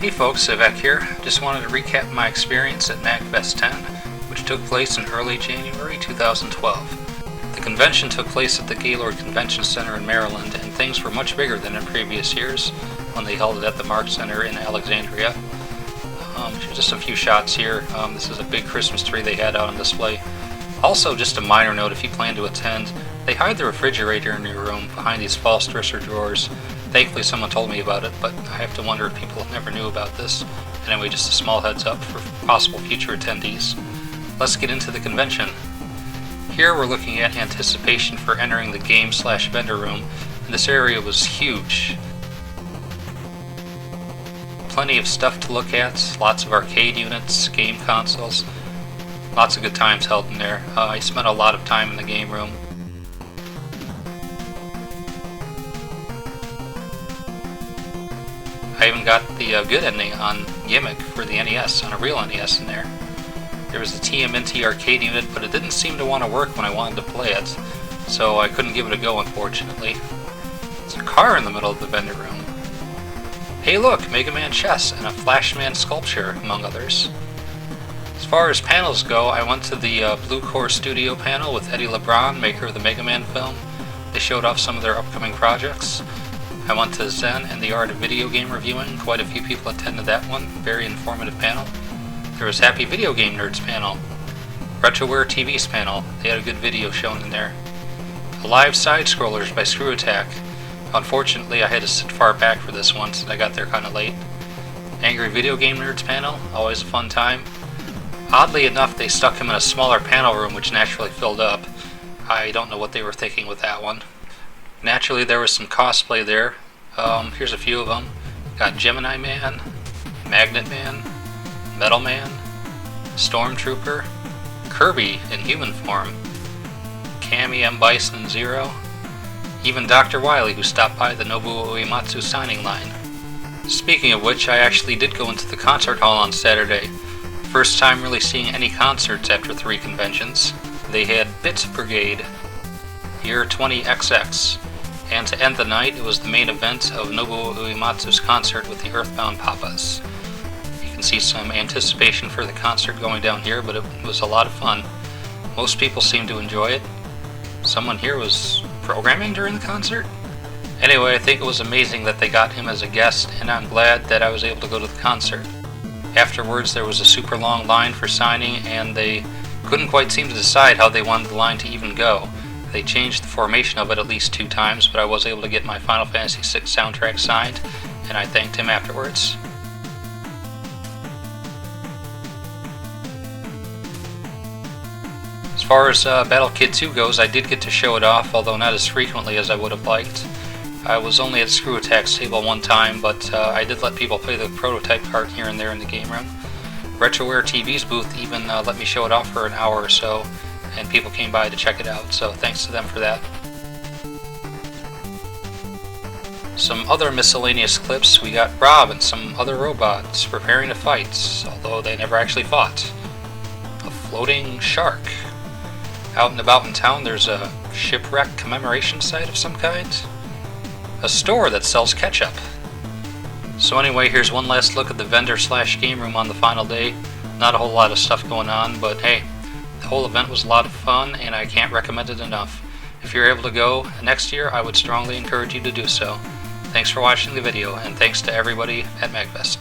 Hey folks, Sivak here. Just wanted to recap my experience at Magfest 10, which took place in early January 2012. The convention took place at the Gaylord Convention Center in Maryland, and things were much bigger than in previous years when they held it at the Mark Center in Alexandria. Just a few shots here. This is a big Christmas tree they had out on display. Also, just a minor note, if you plan to attend, they hide the refrigerator in your room behind these false dresser drawers. Thankfully someone told me about it, but I have to wonder if people never knew about this. Anyway, just a small heads up for possible future attendees. Let's get into the convention. Here we're looking at anticipation for entering the game/vendor room, and this area was huge. Plenty of stuff to look at, lots of arcade units, game consoles, lots of good times held in there. I spent a lot of time in the game room. I even got the good ending on Gimmick for the NES, on a real NES in there. There was a TMNT arcade unit, but it didn't seem to want to work when I wanted to play it, so I couldn't give it a go, unfortunately. There's a car in the middle of the vendor room. Hey look, Mega Man chess and a Flashman sculpture, among others. As far as panels go, I went to the Blue Core Studio panel with Eddie LeBron, maker of the Mega Man film. They showed off some of their upcoming projects. I went to Zen and the Art of Video Game Reviewing. Quite a few people attended that one. Very informative panel. There was Happy Video Game Nerds panel. Retroware TV's panel. They had a good video shown in there. A live side-scrollers by Screw Attack. Unfortunately, I had to sit far back for this one since I got there kind of late. Angry Video Game Nerds panel. Always a fun time. Oddly enough, they stuck him in a smaller panel room which naturally filled up. I don't know what they were thinking with that one. Naturally, there was some cosplay there. Here's a few of them. Got Gemini Man, Magnet Man, Metal Man, Stormtrooper, Kirby in human form, Cammy M. Bison Zero, even Dr. Wily, who stopped by the Nobuo Uematsu signing line. Speaking of which, I actually did go into the concert hall on Saturday. First time really seeing any concerts after 3 conventions. They had Bit Brigade, Year 20XX, and to end the night, it was the main event of Nobuo Uematsu's concert with the Earthbound Papas. You can see some anticipation for the concert going down here, but it was a lot of fun. Most people seemed to enjoy it. Someone here was programming during the concert? Anyway, I think it was amazing that they got him as a guest, and I'm glad that I was able to go to the concert. Afterwards, there was a super long line for signing, and they couldn't quite seem to decide how they wanted the line to even go. They changed the formation of it at least 2 times, but I was able to get my Final Fantasy VI soundtrack signed, and I thanked him afterwards. As far as Battle Kid 2 goes, I did get to show it off, although not as frequently as I would have liked. I was only at Screw Attack's table one time, but I did let people play the prototype part here and there in the game room. Retroware TV's booth even let me show it off for an hour or so, and people came by to check it out, so thanks to them for that. Some other miscellaneous clips, we got Rob and some other robots preparing to fight, although they never actually fought. A floating shark. Out and about in town there's a shipwreck commemoration site of some kind. A store that sells ketchup. So anyway, here's one last look at the vendor/game room on the final day. Not a whole lot of stuff going on, but hey, the whole event was a lot of fun, and I can't recommend it enough. If you're able to go next year, I would strongly encourage you to do so. Thanks for watching the video, and thanks to everybody at Magfest.